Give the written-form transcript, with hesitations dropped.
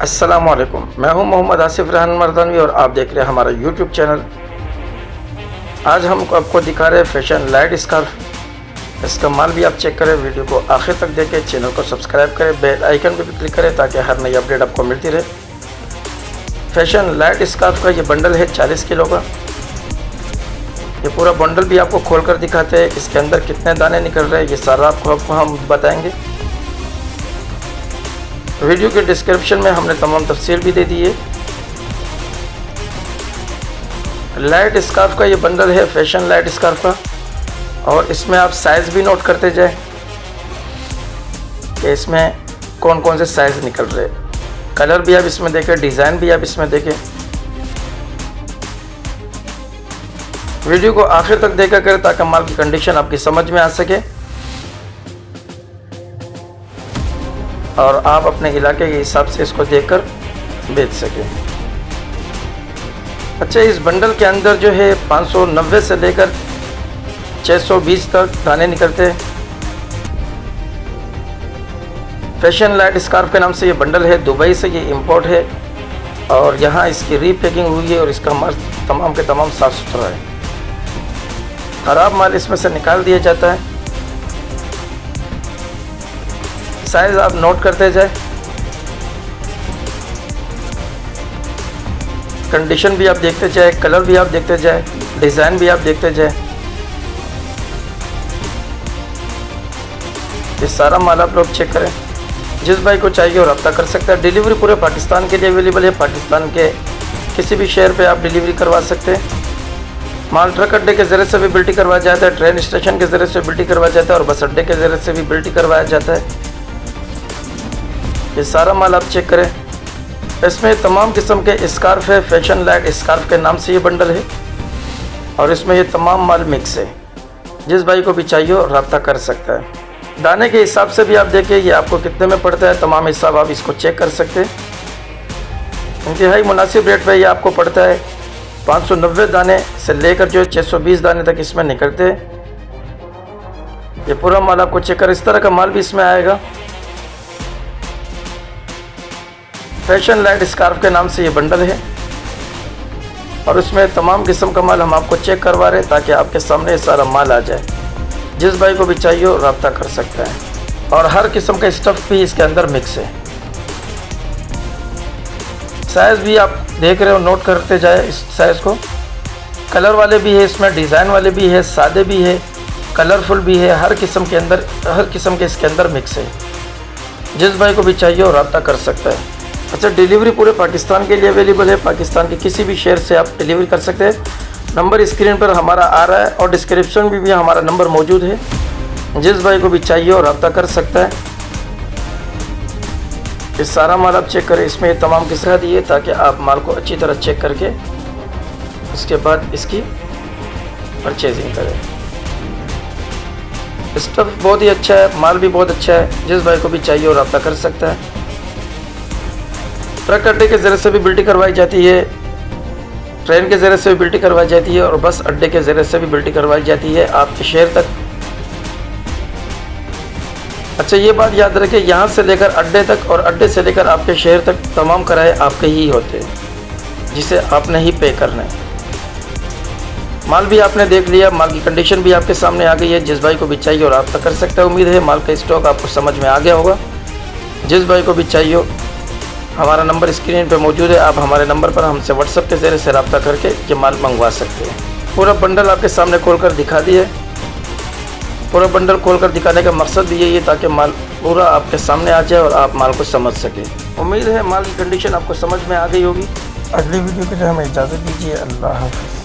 अस्सलामुअलैकुम, मैं हूं मोहम्मद आसिफ रेहान मर्दानवी और आप देख रहे हैं हमारा यूट्यूब चैनल। आज हम आपको दिखा रहे हैं फैशन लाइट स्कार्फ। इसका माल भी आप चेक करें, वीडियो को आखिर तक देखें, चैनल को सब्सक्राइब करें, बेल आइकन पर भी क्लिक करें ताकि हर नई अपडेट आपको मिलती रहे। फैशन लाइट स्कार्फ का ये बंडल है 40 किलो का। ये पूरा बंडल भी आपको खोल कर दिखाते हैं, इसके अंदर कितने दाने निकल रहे हैं ये सारा आपको हम बताएंगे। वीडियो के डिस्क्रिप्शन में हमने तमाम तफसील भी दे दी है। लाइट स्कार्फ का ये बंडल है, फैशन लाइट स्कार्फ का, और इसमें आप साइज़ भी नोट करते जाए कि इसमें कौन कौन से साइज़ निकल रहे हैं। कलर भी आप इसमें देखें, डिज़ाइन भी आप इसमें देखें। वीडियो को आखिर तक देखा करें ताकि माल की कंडीशन आपकी समझ में आ सके और आप अपने इलाके के हिसाब से इसको देखकर बेच सकें। अच्छा, इस बंडल के अंदर जो है 590 से लेकर 620 तक दाने निकलते हैं। फैशन लाइट स्कार्फ के नाम से ये बंडल है, दुबई से ये इंपोर्ट है और यहाँ इसकी रीपैकिंग हुई है और इसका माल तमाम के तमाम साफ़ सुथरा है। ख़राब माल इसमें से निकाल दिया जाता है। साइज आप नोट करते जाए, कंडीशन भी आप देखते जाए, कलर भी आप देखते जाए, डिज़ाइन भी आप देखते जाए। ये सारा माल आप लोग चेक करें। जिस भाई को चाहिए वो रब्ता कर सकता है। डिलीवरी पूरे पाकिस्तान के लिए अवेलेबल है। पाकिस्तान के किसी भी शहर पे आप डिलीवरी करवा सकते हैं। माल ट्रक अड्डे के ज़रिए से भी बिल्टी करवाया जाता है, ट्रेन स्टेशन के ज़रिए से बिल्टी करवाया जाता है और बस अड्डे के ज़रिए से भी बिल्टी करवाया जाता है। ये सारा माल आप चेक करें। इसमें तमाम किस्म के स्कार्फ है, फैशन लाइट स्कार्फ के नाम से ये बंडल है और इसमें ये तमाम माल मिक्स है। जिस भाई को भी चाहिए वो रब्ता कर सकता है। दाने के हिसाब से भी आप देखिए ये आपको कितने में पड़ता है, तमाम हिसाब आप इसको चेक कर सकते हैं। इंतहाई मुनासिब रेट पे ये आपको पड़ता है। 590 दाने से लेकर जो 620 दाने तक इसमें निकलते हैं। ये पूरा माल आपको चेक कर, इस तरह का माल भी इसमें आएगा। फैशन लाइट स्कार्फ के नाम से ये बंडल है और इसमें तमाम किस्म का माल हम आपको चेक करवा रहे हैं ताकि आपके सामने ये सारा माल आ जाए। जिस भाई को भी चाहिए वो रब्ता कर सकता है और हर किस्म का स्टफ़ भी इसके अंदर मिक्स है। साइज़ भी आप देख रहे हो, नोट करते जाए इस साइज़ को। कलर वाले भी है इसमें, डिज़ाइन वाले भी है, सादे भी है, कलरफुल भी है। हर किस्म के अंदर, हर किस्म के इसके अंदर मिक्स है। जिस भाई को भी चाहिए वो रब्ता कर सकता है। अच्छा, डिलीवरी पूरे पाकिस्तान के लिए अवेलेबल है। पाकिस्तान के किसी भी शहर से आप डिलीवरी कर सकते हैं। नंबर स्क्रीन पर हमारा आ रहा है और डिस्क्रिप्शन में भी हमारा नंबर मौजूद है। जिस भाई को भी चाहिए वो रब्ता कर सकता है। ये सारा माल आप चेक करें, इसमें तमाम किस्सा दिए ताकि आप माल को अच्छी तरह चेक करके उसके बाद इसकी परचेजिंग करें। स्टफ़ बहुत ही अच्छा है, माल भी बहुत अच्छा है। जिस भाई को भी चाहिए वो रब्ता कर सकता है। ट्रक अड्डे के ज़रिए से भी बिल्टी करवाई जाती है, ट्रेन के ज़रिए से भी बिल्टी करवाई जाती है और बस अड्डे के ज़रिए से भी बिल्टी करवाई जाती है आपके शहर तक। अच्छा, ये बात याद रखें, यहाँ से लेकर अड्डे तक और अड्डे से लेकर आपके शहर तक तमाम किराए आपके ही होते हैं, जिसे आपने ही पे करना है। माल भी आपने देख लिया, माल की कंडीशन भी आपके सामने आ गई है। जिस भाई को भी चाहिए और रब्ता कर सकता है। उम्मीद है माल का स्टॉक आपको समझ में आ गया होगा। जिस भाई को भी चाहिए हमारा नंबर स्क्रीन पे मौजूद है। आप हमारे नंबर पर हमसे व्हाट्सएप के ज़रिए से रब्ता करके ये माल मंगवा सकते हैं। पूरा बंडल आपके सामने खोलकर दिखा दिए। पूरा बंडल खोलकर दिखाने का मकसद भी यही है ताकि माल पूरा आपके सामने आ जाए और आप माल को समझ सकें। उम्मीद है माल की कंडीशन आपको समझ में आ गई होगी। अगली वीडियो के लिए हमें इजाज़त दीजिए। अल्लाह हाफ़िज़।